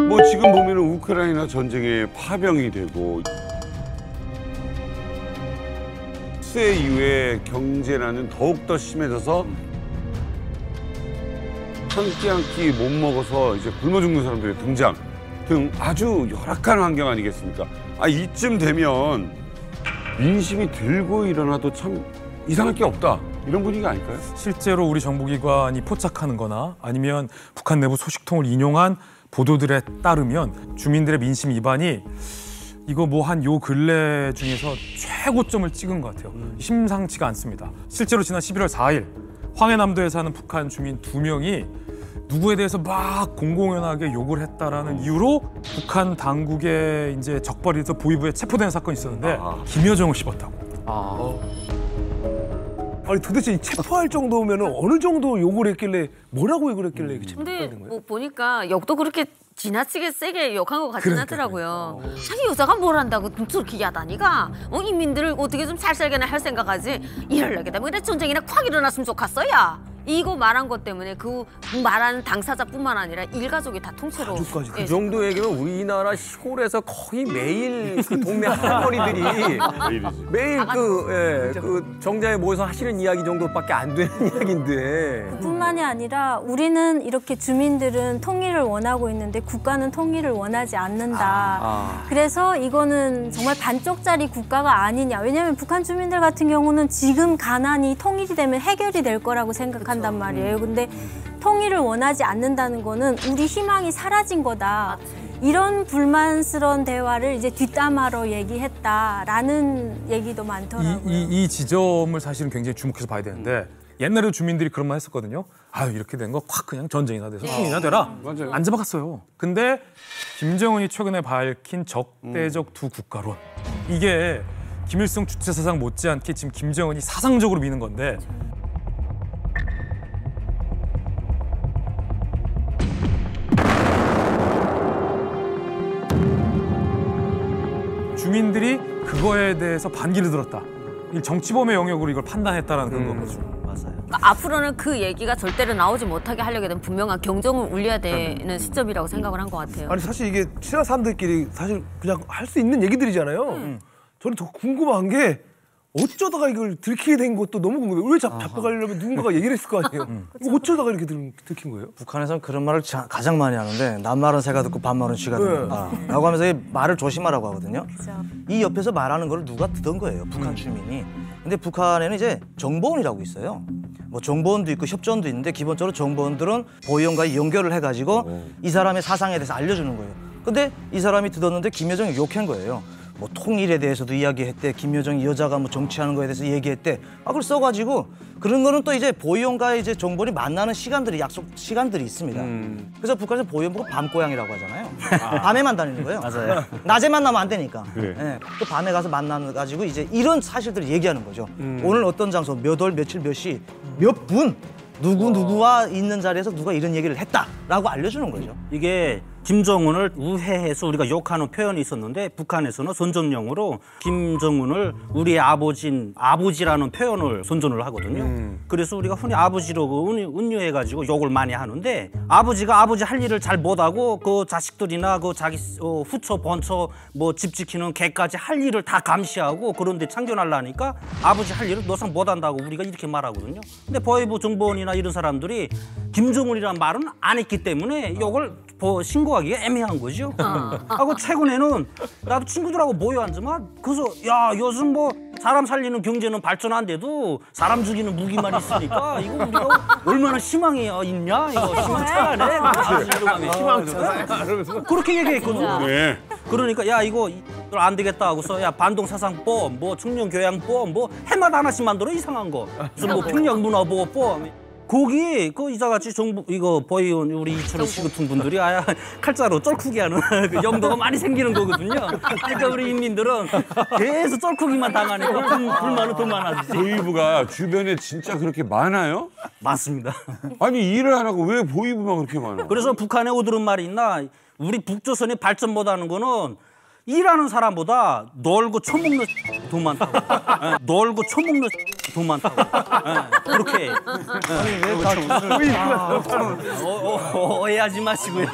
뭐 지금 보면은 우크라이나 전쟁에 파병이 되고 수해 이후에 경제난은 더욱더 심해져서 한 끼 못 먹어서 이제 굶어 죽는 사람들의 등장 등 아주 열악한 환경 아니겠습니까? 이쯤 되면 민심이 들고 일어나도 참 이상할 게 없다. 이런 분위기 아닐까요? 실제로 우리 정보기관이 포착하는 거나 아니면 북한 내부 소식통을 인용한 보도들에 따르면 주민들의 민심 위반이 이거 뭐 한 요 근래 중에서 최고점을 찍은 것 같아요. 심상치가 않습니다. 실제로 지난 11월 4일 황해남도에 사는 북한 주민 2명이 누구에 대해서 막 공공연하게 욕을 했다라는 이유로 북한 당국의 이제 적발에서 보위부에 체포된 사건이 있었는데 김여정을 씹었다고. 아니 도대체 체포할 정도면 어느 정도 욕을 했길래 뭐라고 욕을 했길래 이렇게 체포된 근데 거예요? 뭐 보니까 욕도 그렇게 지나치게 세게 욕한 것 같지는 않더라고요. 자기 여자가 뭘 한다고 저렇게 야단이가 인민들을 어떻게 좀 잘 살게나 할 생각하지. 이럴려게 되면 그래 전쟁이나 콱 일어났으면 좋겠어야. 이거 말한 것 때문에 그 말하는 당사자뿐만 아니라 일가족이 다 통째로. 가족까지. 그 정도 얘기면 우리나라 시골에서 거의 매일 그 동네 할머니들이 매일 그 정자에 모여서 하시는 이야기 정도밖에 안 되는 이야기인데. 뿐만이 아니라 우리는 이렇게 주민들은 통일을 원하고 있는데 국가는 통일을 원하지 않는다. 그래서 이거는 정말 반쪽짜리 국가가 아니냐. 왜냐하면 북한 주민들 같은 경우는 지금 가난이 통일이 되면 해결이 될 거라고 생각한단 말이에요. 근데 통일을 원하지 않는다는 거는 우리 희망이 사라진 거다. 이런 불만스러운 대화를 이제 뒷담화로 얘기했다라는 얘기도 많더라고요. 이 지점을 사실은 굉장히 주목해서 봐야 되는데 옛날에 주민들이 그런 말 했었거든요. 이렇게 된 거 확 그냥 전쟁이나 돼서 통일이나 되라. 맞아요. 안 잡아갔어요. 근데 김정은이 최근에 밝힌 적대적 두 국가론. 이게 김일성 주체 사상 못지않게 지금 김정은이 사상적으로 미는 건데 주민들이 그거에 대해서 반기를 들었다. 정치범의 영역으로 이걸 판단했다라는 그런 거죠. 맞아요. 앞으로는 그 얘기가 절대로 나오지 못하게 하려게 되면 분명한 경종을 울려야 되는 시점이라고 생각을 한 것 같아요. 아니 사실 이게 친한 사람들끼리 사실 그냥 할 수 있는 얘기들이잖아요. 저는 더 궁금한 게 어쩌다가 이걸 들키게 된 것도 너무 궁금해요. 왜 잡혀가려면 누군가가 얘기를 했을 거 아니에요. 어쩌다가 이렇게 들킨 거예요? 북한에서는 그런 말을 가장 많이 하는데 남말은 새가 듣고 반말은 쥐가 듣는다 라고 하면서 이 말을 조심하라고 하거든요. 그렇죠. 이 옆에서 말하는 걸 누가 듣던 거예요, 북한 주민이. 근데 북한에는 이제 정보원이라고 있어요. 뭐 정보원도 있고 협조원도 있는데 기본적으로 정보원들은 보위원과 연결을 해가지고 이 사람의 사상에 대해서 알려주는 거예요. 근데 이 사람이 듣었는데 김여정이 욕한 거예요. 뭐 통일에 대해서도 이야기했대. 김여정이 여자가 뭐 정치하는 거에 대해서 얘기했대. 그걸 써가지고 그런 거는 또 이제 보위원과 이제 정보원이 만나는 시간들이 약속 시간들이 있습니다. 그래서 북한에서 보위원 보고 밤고양이라고 하잖아요. 밤에만 다니는 거예요. 맞아요. 낮에 만나면 안 되니까. 그래. 예, 또 밤에 가서 만나가지고 이제 이런 사실들을 얘기하는 거죠. 오늘 어떤 장소, 몇 월, 며칠, 몇 시, 몇 분. 누구와 있는 자리에서 누가 이런 얘기를 했다라고 알려주는 거죠. 이게 김정은을 우회해서 우리가 욕하는 표현이 있었는데 북한에서는 선전용으로 김정은을 우리의 아버지라는 표현을 선전을 하거든요. 그래서 우리가 흔히 아버지로 은유해가지고 욕을 많이 하는데 아버지가 아버지 할 일을 잘 못하고 그 자식들이나 그 자기 후처 번처 뭐 집 지키는 개까지 할 일을 다 감시하고 그런데 참견하려니까 아버지 할 일을 너상 못한다고 우리가 이렇게 말하거든요. 근데 보위부 정보원이나 이런 사람들이 김정은이란 말은 안 했기 때문에 욕을 신고하기가 애매한 거죠. 하고 최근에는 나도 친구들하고 모여 앉으면 그래서 야 요즘 뭐 사람 살리는 경제는 발전 안 돼도 사람 죽이는 무기만 있으니까 이거 우리가 얼마나 희망이 있냐 이거 희망차네. 희망차. 그렇게 얘기했거든. 네. 그러니까 야 이거 안 되겠다 하고서 야 반동사상법 뭐 청년교양법 뭐 해마다 하나씩 만들어 이상한 거 무슨 뭐 평양문화보호법 거기 그 이사같이 정부 이거 보위원 우리 이철우 씨 같은 분들이 아야 칼자로 쩔쿠기 하는 그 영도가 많이 생기는 거거든요. 그러니까 우리 인민들은 계속 쩔쿠기만 당하니까 불만은 더 많아지지. 보위부가 주변에 진짜 그렇게 많아요? 맞습니다. 아니 일을 하라고 왜 보위부만 그렇게 많아? 그래서 북한에 오들은 말이 있나 우리 북조선이 발전 못하는 거는 일하는 사람보다 놀고 처먹는 더 많다고. 놀고 처먹는 돈만 타고. 그렇게. 오해하지 마시고요.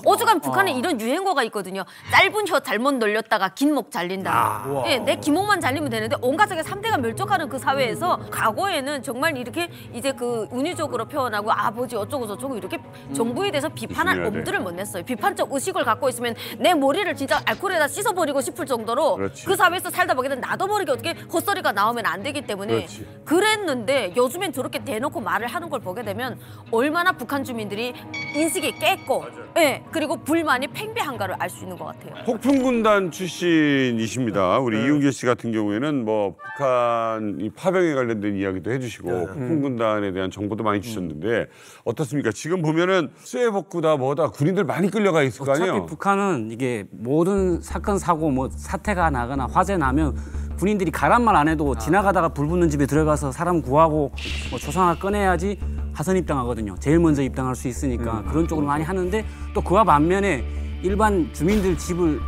오죽하면 북한에 이런 유행어가 있거든요. 짧은 혀 잘못 놀렸다가 긴 목 잘린다. 예, 내 기목만 잘리면 되는데 온 가족의 3대가 멸족하는 그 사회에서 과거에는 정말 이렇게 이제 그 운유적으로 표현하고 아버지 어쩌고 저쩌고 이렇게 정부에 대해서 비판할 조심해야 돼. 엄두를 못 냈어요. 비판적 의식을 갖고 있으면 내 머리를 진짜 알코올에다 씻어버리고 싶을 정도로 그렇지. 그 사회에서 살다 보게 되면 나도 모르게 어떻게 헛소리가 나오면 안 되기 때문에 그렇지. 그랬는데 요즘엔 저렇게 대놓고 말을 하는 걸 보게 되면 얼마나 북한 주민들이 인식이 깼고 예, 그리고 불만이 팽배한가를 알 수 있는 것 같아요. 폭풍군단 출신이십니다. 우리 이윤계 씨 같은 경우에는 뭐 북한 이 파병에 관련된 이야기도 해주시고 폭풍군단에 대한 정보도 많이 주셨는데 어떻습니까? 지금 보면은 쇠복구다 뭐다 군인들 많이 끌려가 있을 거 아니에요? 어차피 북한은 이게 모든 사건 사고 뭐 사태가 나거나 화재 나면 군인들이 가란 말 안 해도 지나가다가 불 붙는 집에 들어가서 사람 구하고 뭐 조상아 꺼내야지 하선 입당하거든요. 제일 먼저 입당할 수 있으니까 그런 쪽으로 많이 하는데 또 그와 반면에 일반 주민들 집을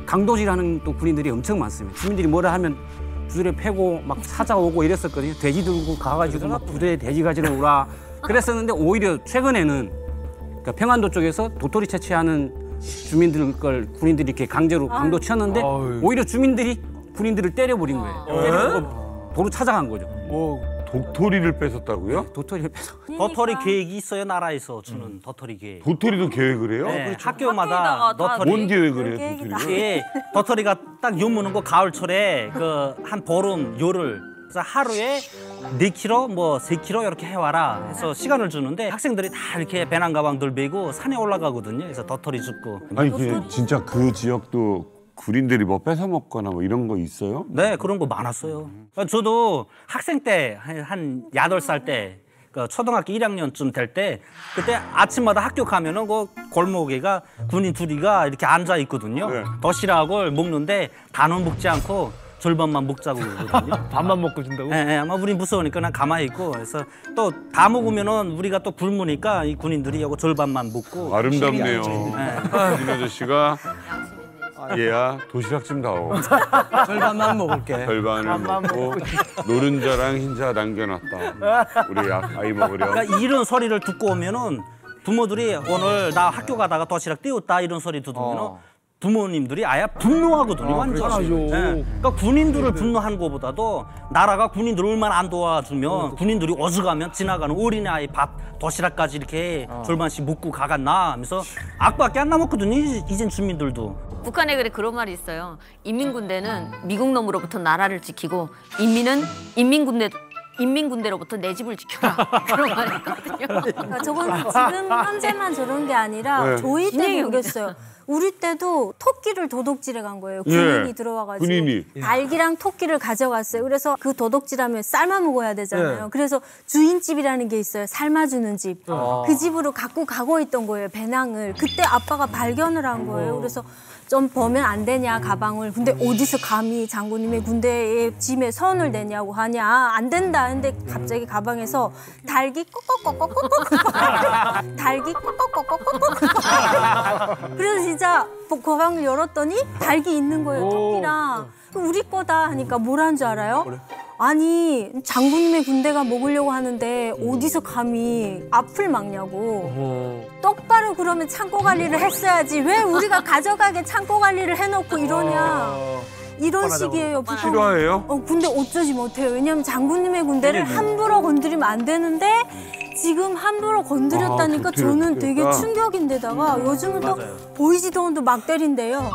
강도질하는 또 군인들이 엄청 많습니다. 주민들이 뭐라 하면 두드려 패고 막 찾아오고 이랬었거든요. 돼지 들고 가가지고 막 부대에 돼지 가지러 오라 그랬었는데 오히려 최근에는 그러니까 평안도 쪽에서 도토리 채취하는 주민들 걸 군인들이 이렇게 강제로 강도 쳤는데 오히려 주민들이 군인들을 때려버린 거예요. 때리고 도로 찾아간 거죠. 도토리를 뺏었다고요? 도토리를 빼서. 도토리 계획이 있어요, 나라에서 주는 도토리 계획. 도토리도 계획을 해요? 네, 학교마다 학교에다가 다 도토리. 뭔 계획을 해요, 계획이다. 도토리를? 예, 도토리가 딱 요무는 거 가을철에 그 한 보름 요를 그래서 하루에 4kg 뭐 3kg 이렇게 해와라 해서 시간을 주는데 학생들이 다 이렇게 배낭 가방들 메고 산에 올라가거든요. 그래서 도토리 줍고. 아니 진짜 그 지역도 군인들이 뭐 뺏어 먹거나 뭐 이런 거 있어요? 네, 그런 거 많았어요. 저도 학생 때 한 8살 때 그 초등학교 1학년쯤 될 때 그때 아침마다 학교 가면은 그 골목에가 군인 둘이가 이렇게 앉아 있거든요. 네. 도시락을 먹는데 다는 먹지 않고 절반만 먹자고 그러거든요. 밥만 먹고 준다고? 예, 아마 우리 무서우니까 그냥 가만히 있고 그래서 또 다 먹으면은 우리가 또 굶으니까 이 군인들이 요거 절반만 먹고 아름답네요. 네. 군인 아저씨가 얘야 도시락 좀 다오. 절반만 먹을게. 절반을 먹고 노른자랑 흰자 남겨놨다. 우리 아이 먹으려. 그러니까 이런 소리를 듣고 오면은 부모들이 오늘 나 학교 가다가 도시락 띄웠다 이런 소리 들으면은 부모님들이 아예 분노하거든요, 완전. 예. 그러니까 군인들을 분노하는 것보다도 나라가 군인들을 얼마나 안 도와주면 군인들이 오죽하면 지나가는 어린아이 밥 도시락까지 이렇게 절반씩 먹고 가갔나 하면서 악밖에 안 남았거든요, 이젠 주민들도. 북한에 그런 말이 있어요. 인민군대는 미국 놈으로부터 나라를 지키고 인민군대로부터 내 집을 지켜라. 그런 말이 있거든요. 그러니까 저건 지금 현재만 저런 게 아니라 네. 저희 진행이 때도 그랬어요. 우리 때도 토끼를 도둑질해 간 거예요. 군인이 예, 들어와가지고 군인이. 닭이랑 토끼를 가져갔어요. 그래서 그 도둑질하면 삶아 먹어야 되잖아요. 그래서 주인집이라는 게 있어요. 삶아주는 집. 그 집으로 갖고 가고 있던 거예요. 배낭을. 그때 아빠가 발견을 한 거예요. 그래서 좀 버면 안 되냐 가방을. 근데 어디서 감히 장군님의 군대에 짐에 선을 내냐고 하냐. 안 된다. 근데 갑자기 가방에서 닭이 꺽꺽꺽꺽꺽꺽 닭이 꺽꺽꺽꺽꺽꺽 그래서 진짜 가방을 열었더니 닭이 있는 거예요. 토끼랑. 우리 거다 하니까 뭐라는 줄 알아요? 아니 장군님의 군대가 먹으려고 하는데 어디서 감히 앞을 막냐고. 똑바로 그러면 창고 관리를 했어야지. 왜 우리가 가져가게 창고 관리를 해놓고 이러냐. 이런 식이에요. 북한. 실화예요? 근데 어쩌지 못해요. 왜냐면 장군님의 군대를 함부로 건드리면 안 되는데 지금 함부로 건드렸다니까 그때요, 저는 그때가. 되게 충격인데다가 요즘은 또 보이지도원도 막 때린대요.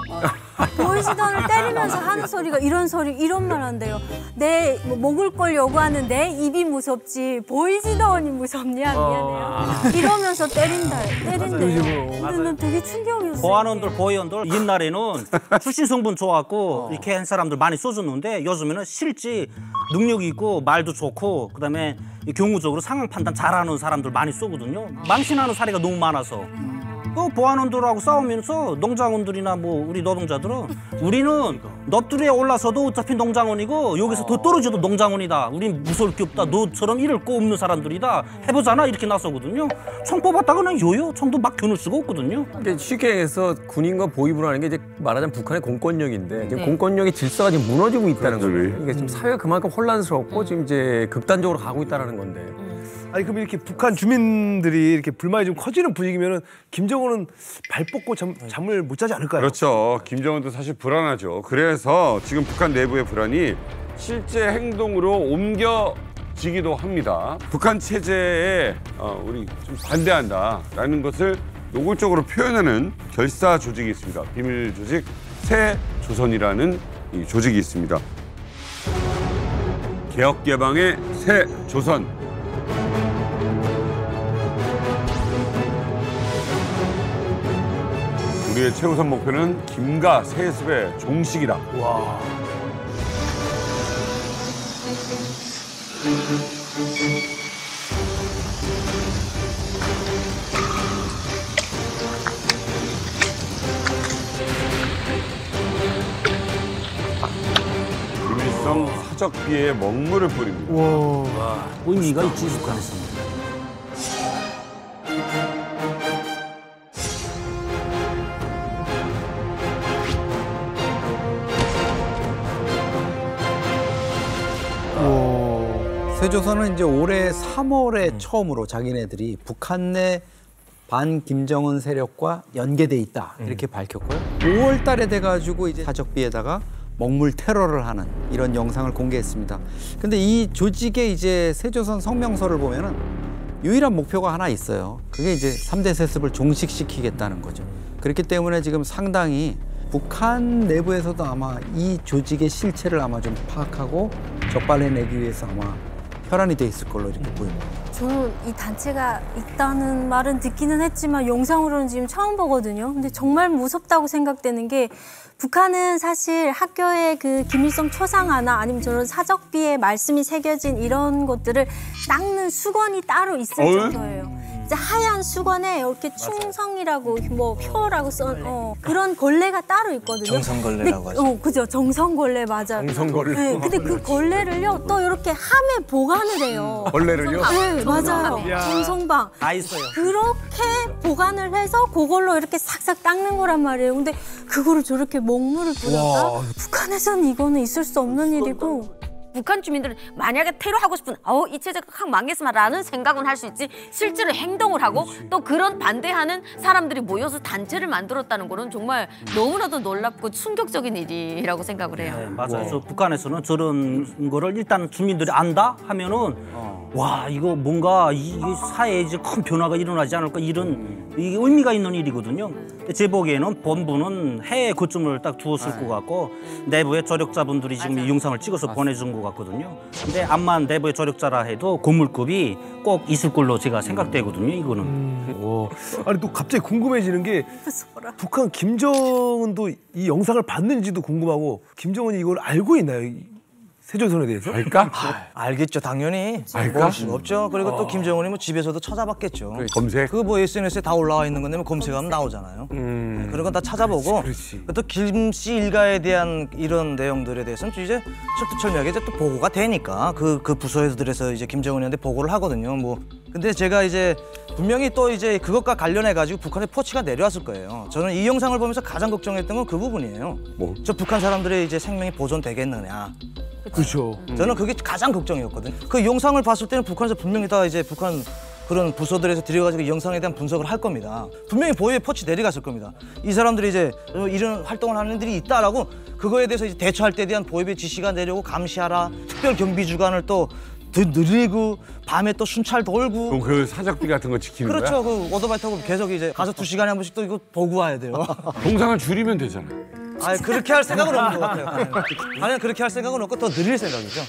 보이지도원을 때리면서 하는 소리가 이런 말 한대요. 내 뭐 먹을 걸 요구하는데 입이 무섭지 보이지도원이 무섭냐 미안해요. 이러면서 때린대요. 근데 난 되게 충격이었어요. 보안원들, 보위원들 옛날에는 출신 성분 좋았고 이렇게 한 사람들 많이 써줬는데 요즘에는 실제 능력이 있고 말도 좋고 그다음에 경우적으로 상황 판단 잘하는 사람들 많이 쏘거든요. 망신하는 사례가 너무 많아서. 그 보안원들하고 싸우면서 농장원들이나 뭐 우리 노동자들은 우리는 넙두리에 올라서도 어차피 농장원이고 여기서 더 떨어져도 농장원이다. 우린 무서울 게 없다. 너처럼 잃을 거 없는 사람들이다. 해보잖아 이렇게 나서거든요. 총 뽑았다가 그냥 요요 총도 막 겨눌 수가 없거든요. 그러니까 쉽게 해서 군인과 보위부라는 게 이제 말하자면 북한의 공권력인데 지금 공권력의 질서가 지금 무너지고 있다는 거예요. 그러니까 지금 사회가 그만큼 혼란스럽고 지금 이제 극단적으로 가고 있다는 건데. 아니 그럼 이렇게 북한 주민들이 이렇게 불만이 좀 커지는 분위기면은 김정은은 발 뻗고 잠을 못 자지 않을까요? 그렇죠. 김정은도 사실 불안하죠. 그래서 지금 북한 내부의 불안이 실제 행동으로 옮겨지기도 합니다. 북한 체제에 우리 좀 반대한다라는 것을 노골적으로 표현하는 결사 조직이 있습니다. 비밀 조직 새조선이라는 이 조직이 있습니다. 개혁개방의 새조선. 우리의 최우선 목표는 김가 세습의 종식이다. 와. 김일성 사적비에 먹물을 뿌립니다. 와. 의미가 있지 북한에서는. 세조선은 이제 올해 3월에 처음으로 자기네들이 북한 내 반김정은 세력과 연계돼 있다 이렇게 밝혔고요. 5월 달에 돼가지고 이제 사적비에다가 먹물 테러를 하는 이런 영상을 공개했습니다. 근데 이 조직의 이제 세조선 성명서를 보면은 유일한 목표가 하나 있어요. 그게 이제 3대 세습을 종식시키겠다는 거죠. 그렇기 때문에 지금 상당히 북한 내부에서도 아마 이 조직의 실체를 아마 좀 파악하고 적발해내기 위해서 아마 혈안이 돼 있을 걸로 이렇게 보입니다. 저는 이 단체가 있다는 말은 듣기는 했지만 영상으로는 지금 처음 보거든요. 근데 정말 무섭다고 생각되는 게 북한은 사실 학교에 그 김일성 초상화나 아니면 저런 사적비에 말씀이 새겨진 이런 것들을 닦는 수건이 따로 있을 정도예요. 이제 하얀 수건에 이렇게 충성이라고 뭐 표라고 써 그런 걸레가 따로 있거든요. 정성걸레라고 하죠. 그죠. 정성걸레 맞아. 정성걸레. 네, 근데 그 걸레를요 또 이렇게 함에 보관을 해요. 걸레를요? 네, 맞아요. 정성방. 다 있어요. 그렇게 보관을 해서 그걸로 이렇게 싹싹 닦는 거란 말이에요. 근데 그거를 저렇게 먹물을 뿌렸다? 북한에서는 이거는 있을 수 없는 일이고. 북한 주민들은 만약에 테러하고 싶은 이 체제가 확 망했으면라는 생각은 할 수 있지 실제로 행동을 하고 또 그런 반대하는 사람들이 모여서 단체를 만들었다는 거는 정말 너무나도 놀랍고 충격적인 일이라고 생각을 해요. 네, 맞아요. 저 북한에서는 저런 거를 일단 주민들이 안다 하면은 와 이거 뭔가 이 사회에 이제 큰 변화가 일어나지 않을까 이런 이게 의미가 있는 일이거든요. 제 보기에는 본부는 해외 거점을 딱 두었을 것 같고 내부의 조력자분들이 지금 이 영상을 찍어서 보내준 것 같거든요. 근데 암만 내부의 조력자라 해도 고물급이 꼭 있을 걸로 제가 생각되거든요. 이거는. 아니 또 갑자기 궁금해지는 게 북한 김정은도 이 영상을 봤는지도 궁금하고 김정은이 이걸 알고 있나요? 세조선에 대해서? 알까? 알겠죠, 당연히. 알까? 모를 수가 없죠. 그리고 또 김정은이 뭐 집에서도 찾아봤겠죠. 검색. 그 뭐 SNS에 다 올라와 있는 건데 검색하면 나오잖아요. 네, 그런 건 다 찾아보고 또 김 씨 일가에 대한 이런 내용들에 대해서는 이제 철두철미하게 이제 또 보고가 되니까 그 부서에서 이제 김정은이한테 보고를 하거든요. 뭐 근데 제가 이제 분명히 또 이제 그것과 관련해 가지고 북한의 포치가 내려왔을 거예요. 저는 이 영상을 보면서 가장 걱정했던 건 그 부분이에요. 뭐? 저 북한 사람들의 이제 생명이 보존되겠느냐. 그렇죠. 저는 그게 가장 걱정이었거든요. 그 영상을 봤을 때는 북한에서 분명히 다 이제 북한 그런 부서들에서 들여가지고 영상에 대한 분석을 할 겁니다. 분명히 보위에 포치 내려갔을 겁니다. 이 사람들이 이제 이런 활동을 하는 애들이 있다라고 그거에 대해서 이제 대처할 때에 대한 보위의 지시가 내려오고 감시하라. 특별 경비 주간을 또 늘리고 밤에 또 순찰 돌고. 그럼 그 사적비 같은 거 지키는 거야? 그렇죠. 그 오토바이 타고 계속 이제 가서 2시간에 한 번씩 또 이거 보고 와야 돼요. 동상을 줄이면 되잖아. 그렇게 할 생각은 없는 것 같아요. 아니 그렇게 할 생각은 없고 더 늘릴 생각이죠.